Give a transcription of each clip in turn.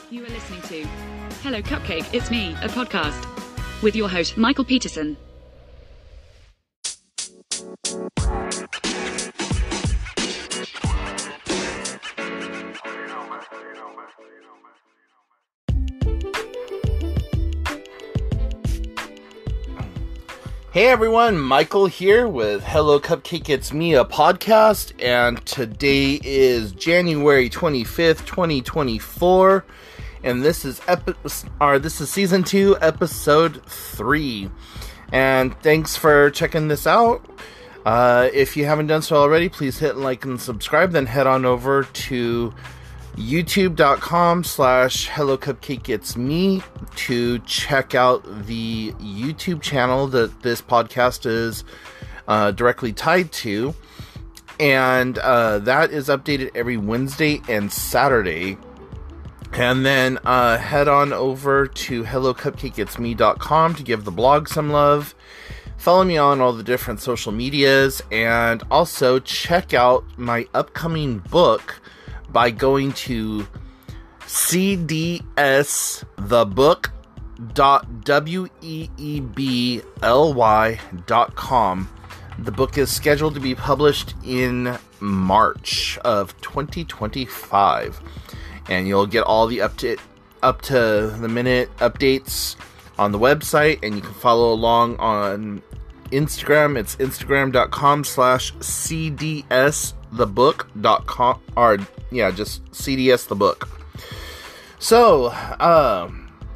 You are listening to Hello Cupcake, It's Me, a podcast with your host, Michael Peterson. Hey everyone, Michael here with Hello Cupcake, It's Me, a podcast, and today is January 25th, 2024, and this is season 2, episode 3, and thanks for checking this out. If you haven't done so already, please hit like and subscribe, then head on over to youtube.com/hellocupcakeitsme to check out the YouTube channel that this podcast is directly tied to, and that is updated every Wednesday and Saturday. And then head on over to hellocupcakeitsme.com to give the blog some love. Follow me on all the different social medias, and also check out my upcoming book by going to cdsthebook.weebly.com. The book is scheduled to be published in March of 2025. And you'll get all the up to the minute updates on the website, and you can follow along on Instagram. It's instagram.com/cdsthebook.com, or just CDS the book. So,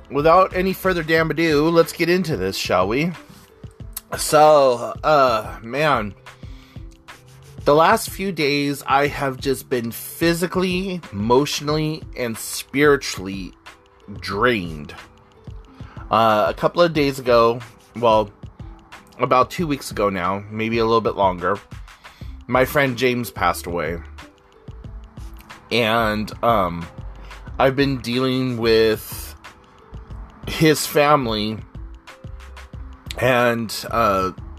without any further damn ado, let's get into this, shall we? So, man, the last few days I have just been physically, emotionally, and spiritually drained. A couple of days ago, well, about 2 weeks ago now, maybe a little bit longer, my friend James passed away. And I've been dealing with his family and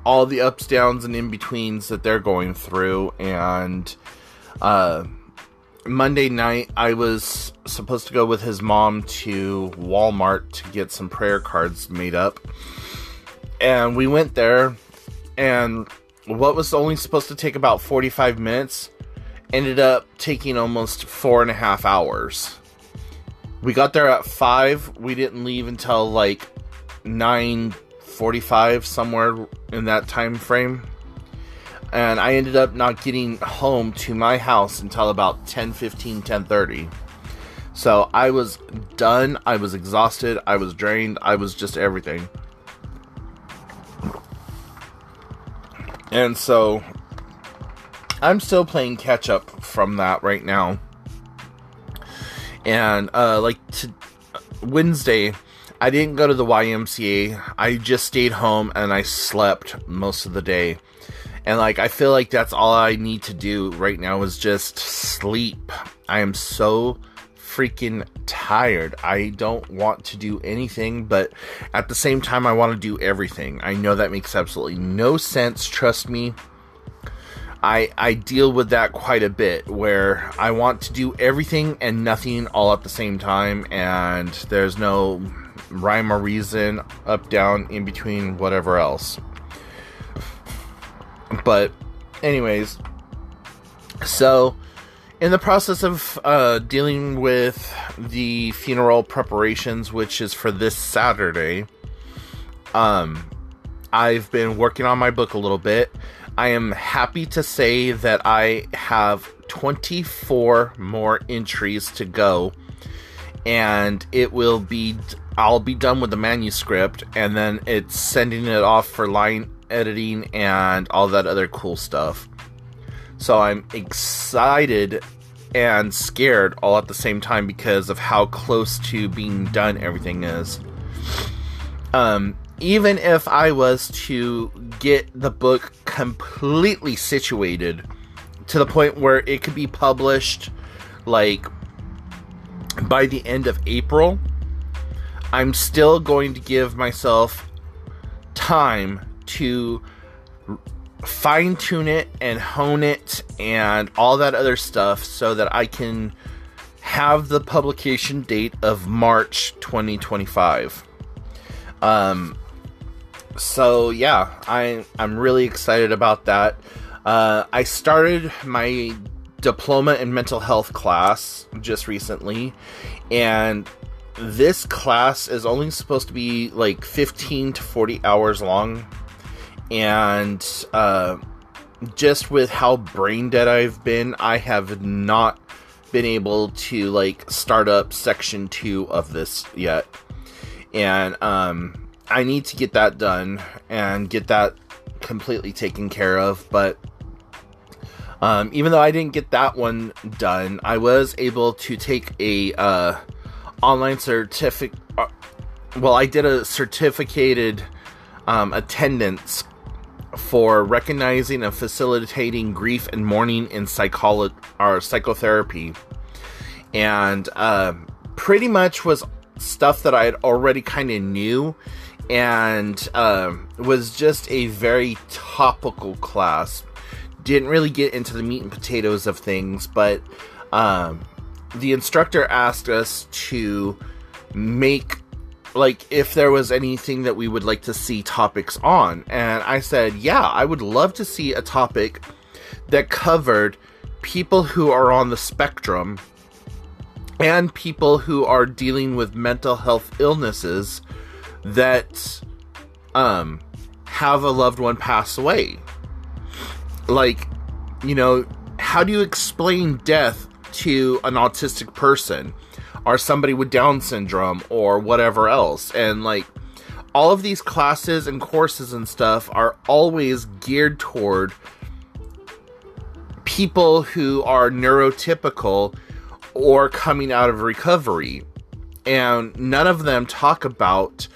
all the ups, downs, and in-betweens that they're going through. And Monday night, I was supposed to go with his mom to Walmart to get some prayer cards made up. And we went there, and what was only supposed to take about 45 minutes ended up taking almost 4.5 hours. We got there at 5. We didn't leave until like 9:45, somewhere in that time frame. And I ended up not getting home to my house until about 10:15, 10:30. So I was done. I was exhausted. I was drained. I was just everything. And so I'm still playing catch up from that right now. And Wednesday, I didn't go to the YMCA. I just stayed home and I slept most of the day. And I feel like that's all I need to do right now is just sleep. I am so freaking tired. I don't want to do anything, but at the same time, I want to do everything. I know that makes absolutely no sense. Trust me. I deal with that quite a bit, where I want to do everything and nothing all at the same time, and there's no rhyme or reason, up, down, in between, whatever else. But anyways, so in the process of dealing with the funeral preparations, which is for this Saturday, I've been working on my book a little bit. I am happy to say that I have 24 more entries to go, and I'll be done with the manuscript, and then it's sending it off for line editing and all that other cool stuff. So I'm excited and scared all at the same time because of how close to being done everything is. Even if I was to get the book completely situated to the point where it could be published by the end of April, I'm still going to give myself time to fine-tune it and hone it and all that other stuff so that I can have the publication date of March 2025. So yeah, I'm really excited about that. I started my diploma in mental health class just recently, and this class is only supposed to be like 15 to 40 hours long, and just with how brain dead I've been, I have not been able to like start up section 2 of this yet, and I need to get that done and get that completely taken care of. But even though I didn't get that one done, I was able to take a online certificate. Well, I did a certificated attendance for recognizing and facilitating grief and mourning in psychotherapy, and pretty much was stuff that I had already kind of knew, and was just a very topical class. Didn't really get into the meat and potatoes of things, but the instructor asked us to make, like, if there was anything that we would like to see topics on. And I said, yeah, I would love to see a topic that covered people who are on the spectrum and people who are dealing with mental health illnesses that have a loved one pass away. Like, you know, how do you explain death to an autistic person or somebody with Down syndrome or whatever else? And like, all of these classes and courses and stuff are always geared toward people who are neurotypical or coming out of recovery, and none of them talk about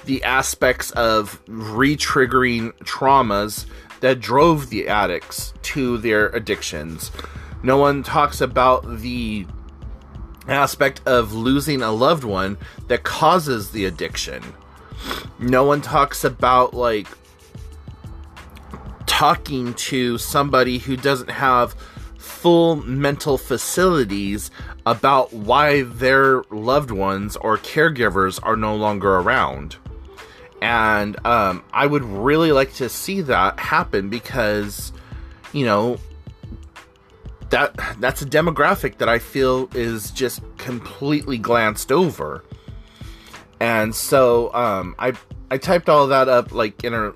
the aspects of re-triggering traumas that drove the addicts to their addictions. No one talks about the aspect of losing a loved one that causes the addiction. No one talks about, like, talking to somebody who doesn't have full mental facilities about why their loved ones or caregivers are no longer around. And I would really like to see that happen, because, you know, that's a demographic that I feel is just completely glanced over. And so I typed all of that up, like, in a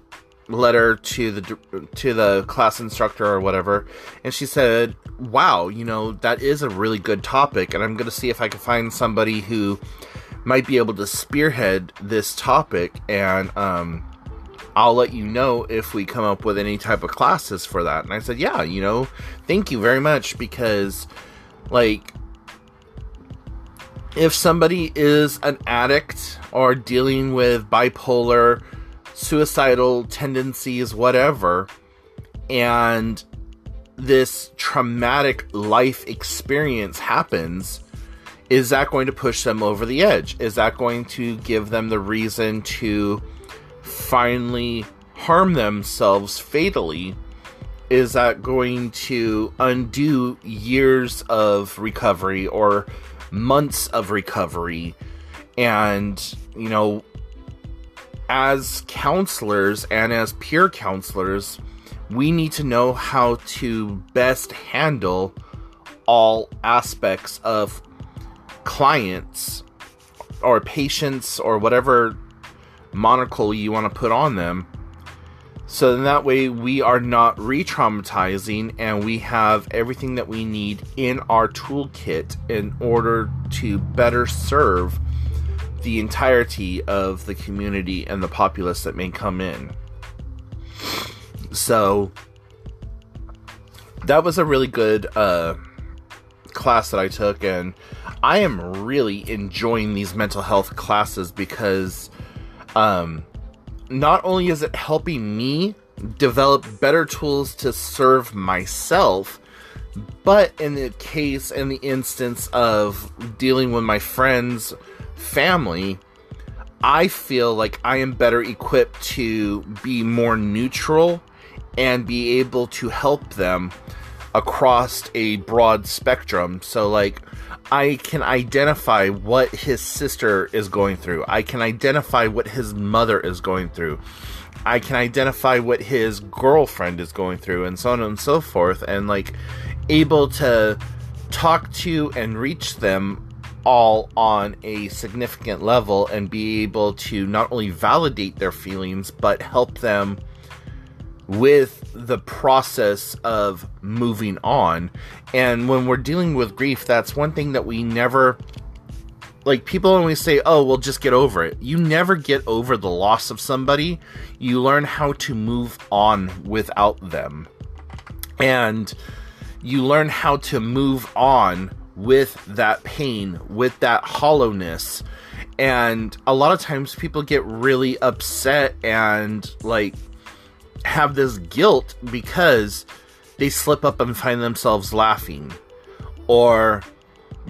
letter to the class instructor or whatever, and she said, wow, you know, that is a really good topic, and I'm going to see if I can find somebody who might be able to spearhead this topic, and I'll let you know if we come up with any type of classes for that. And I said, yeah, you know, thank you very much, because, like, if somebody is an addict or dealing with bipolar, suicidal tendencies, whatever, and this traumatic life experience happens, is that going to push them over the edge? Is that going to give them the reason to finally harm themselves fatally? Is that going to undo years of recovery or months of recovery? And, you know, as counselors and as peer counselors, we need to know how to best handle all aspects of clients or patients or whatever monocle you want to put on them, so in that way we are not re-traumatizing, and we have everything that we need in our toolkit in order to better serve the entirety of the community and the populace that may come in. So that was a really good class that I took, and I am really enjoying these mental health classes, because not only is it helping me develop better tools to serve myself, but in the instance of dealing with my friends, family, I feel like I am better equipped to be more neutral and be able to help them across a broad spectrum. So, like, I can identify what his sister is going through. I can identify what his mother is going through. I can identify what his girlfriend is going through, and so on and so forth, and like able to talk to and reach them all on a significant level and be able to not only validate their feelings, but help them with the process of moving on. And when we're dealing with grief, that's one thing that we never, like, people always say, oh, well, just get over it. You never get over the loss of somebody. You learn how to move on without them. And you learn how to move on with that pain, with that hollowness. And a lot of times people get really upset and, like, have this guilt because they slip up and find themselves laughing, or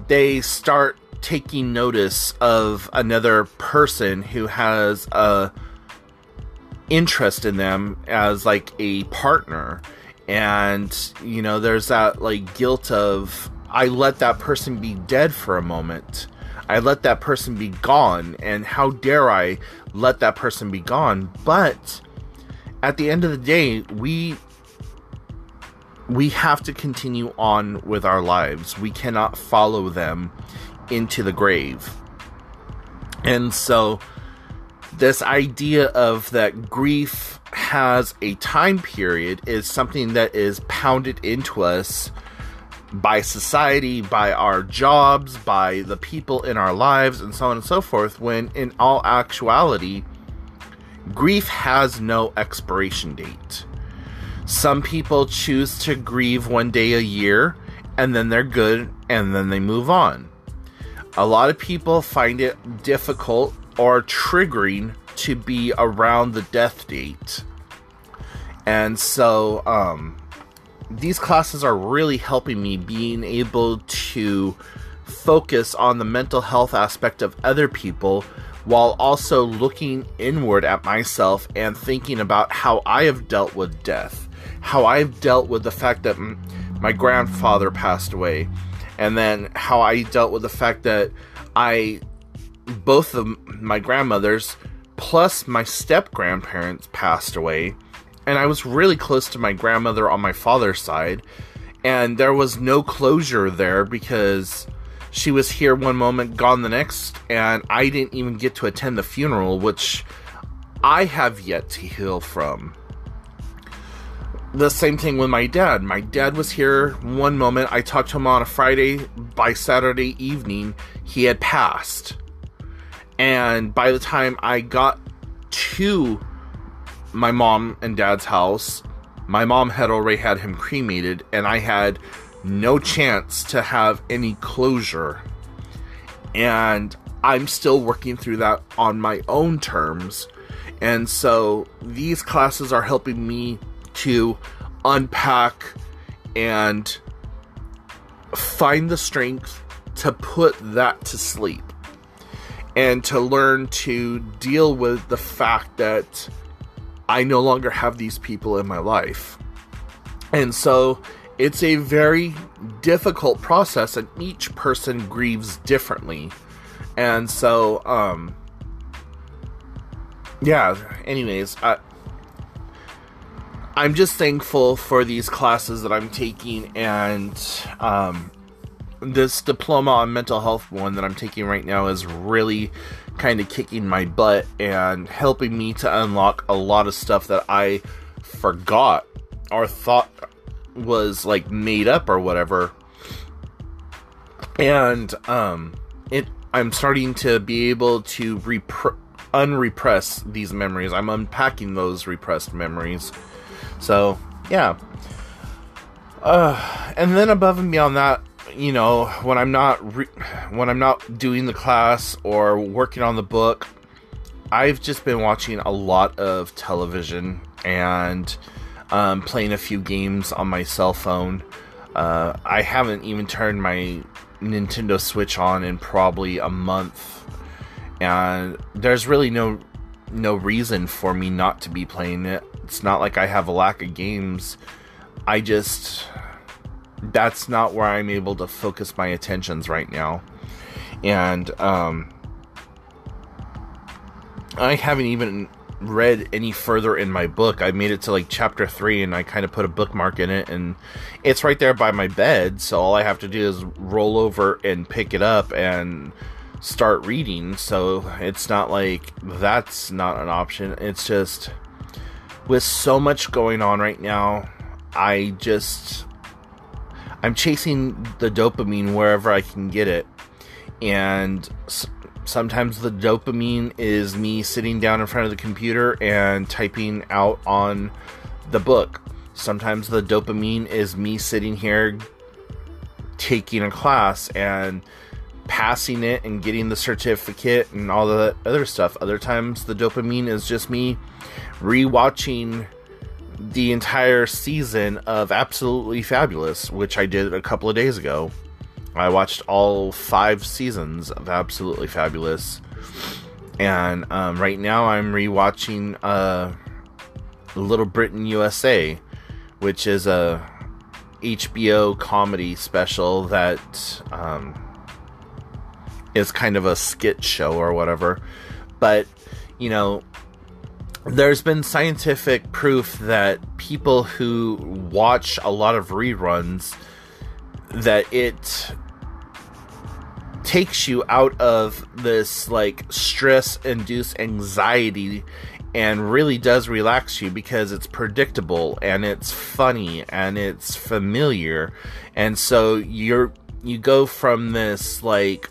they start taking notice of another person who has a interest in them as like a partner, and you know, there's that like guilt of, I let that person be dead for a moment, I let that person be gone, and how dare I let that person be gone. But at the end of the day, we have to continue on with our lives. We cannot follow them into the grave. And so this idea of that grief has a time period is something that is pounded into us by society, by our jobs, by the people in our lives, and so on and so forth, when in all actuality, grief has no expiration date. Some people choose to grieve one day a year, and then they're good, and then they move on. A lot of people find it difficult or triggering to be around the death date. And so, these classes are really helping me being able to focus on the mental health aspect of other people, while also looking inward at myself and thinking about how I have dealt with death, how I've dealt with the fact that my grandfather passed away, and then how I dealt with the fact that both of my grandmothers plus my step-grandparents passed away, and I was really close to my grandmother on my father's side, and there was no closure there because she was here one moment, gone the next, and I didn't even get to attend the funeral, which I have yet to heal from. The same thing with my dad. My dad was here one moment, I talked to him on a Friday, by Saturday evening, he had passed. And by the time I got to my mom and dad's house, my mom had already had him cremated, and I had no chance to have any closure. And I'm still working through that on my own terms. And so these classes are helping me to unpack and find the strength to put that to sleep, and to learn to deal with the fact that I no longer have these people in my life. And so it's a very difficult process, and each person grieves differently. And so, yeah, anyways, I'm just thankful for these classes that I'm taking, and this diploma on mental health one that I'm taking right now is really kind of kicking my butt and helping me to unlock a lot of stuff that I forgot or thought was like made up or whatever. And I'm starting to be able to unrepress these memories. I'm unpacking those repressed memories. So yeah. And then above and beyond that, you know, when I'm not doing the class or working on the book, I've just been watching a lot of television and playing a few games on my cell phone. I haven't even turned my Nintendo Switch on in probably a month, and there's really no reason for me not to be playing it. It's not like I have a lack of games. that's not where I'm able to focus my attentions right now. And I haven't even read any further in my book. I made it to like chapter 3, and I kind of put a bookmark in it, and it's right there by my bed, so all I have to do is roll over and pick it up and start reading. So it's not like that's not an option. It's just, with so much going on right now, I'm chasing the dopamine wherever I can get it. And sometimes the dopamine is me sitting down in front of the computer and typing out on the book. Sometimes the dopamine is me sitting here taking a class and passing it and getting the certificate and all the other stuff. Other times the dopamine is just me rewatching the entire season of Absolutely Fabulous, which I did a couple of days ago. I watched all 5 seasons of Absolutely Fabulous, and right now I'm rewatching Little Britain USA, which is a HBO comedy special that is kind of a skit show or whatever. But, you know, there's been scientific proof that people who watch a lot of reruns, that it takes you out of this like stress-induced anxiety and really does relax you, because it's predictable and it's funny and it's familiar. And so you go from this like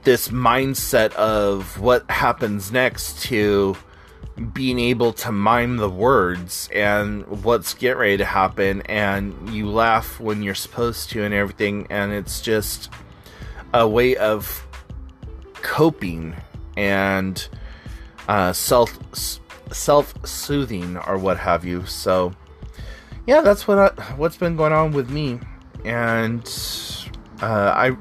this mindset of what happens next to being able to mime the words and what's get ready to happen, and you laugh when you're supposed to and everything, and it's just a way of coping and self-soothing or what have you. So yeah, that's what's been going on with me. And I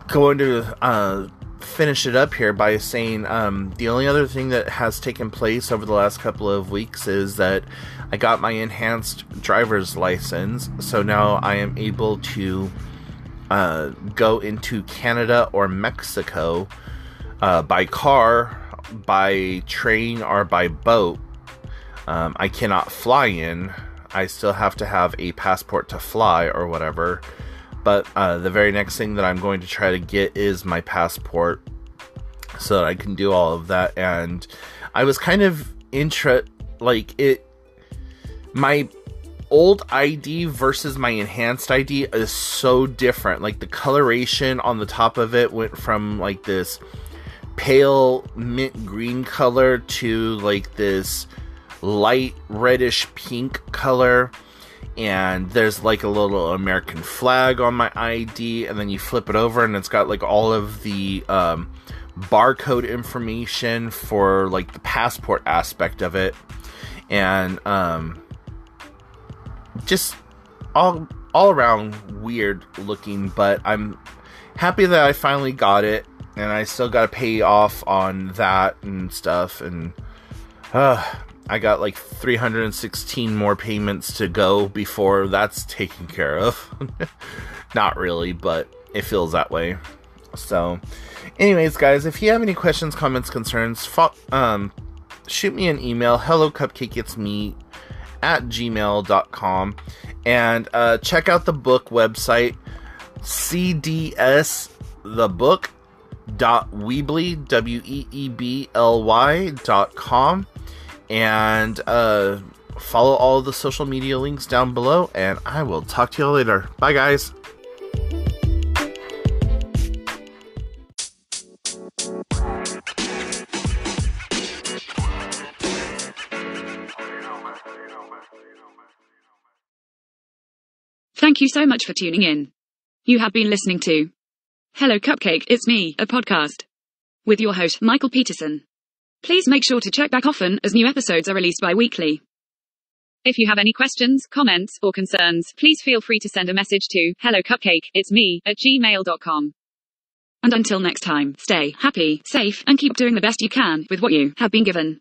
going to finish it up here by saying the only other thing that has taken place over the last couple of weeks is that I got my enhanced driver's license. So now I am able to go into Canada or Mexico by car, by train, or by boat. I cannot fly in. I still have to have a passport to fly or whatever. But the very next thing that I'm going to try to get is my passport, so that I can do all of that. And I was kind of my old ID versus my enhanced ID is so different. Like, the coloration on the top of it went from like this pale mint green color to like this light reddish pink color. And there's like a little American flag on my ID, and then you flip it over and it's got like all of the barcode information for like the passport aspect of it, and just all around weird looking. But I'm happy that I finally got it, and I still got to pay off on that and stuff, and I got like 316 more payments to go before that's taken care of. Not really, but it feels that way. So anyways, guys, if you have any questions, comments, concerns, shoot me an email, hellocupcakeitsme @gmail.com, and check out the book website, cdsthebook.weebly.com, and follow all of the social media links down below, and I will talk to you all later. Bye, guys. Thank you so much for tuning in. You have been listening to Hello Cupcake, It's Me, a podcast with your host, Michael Peterson. Please make sure to check back often, as new episodes are released bi-weekly. If you have any questions, comments, or concerns, please feel free to send a message to hellocupcakeitsme @gmail.com. And until next time, stay happy, safe, and keep doing the best you can with what you have been given.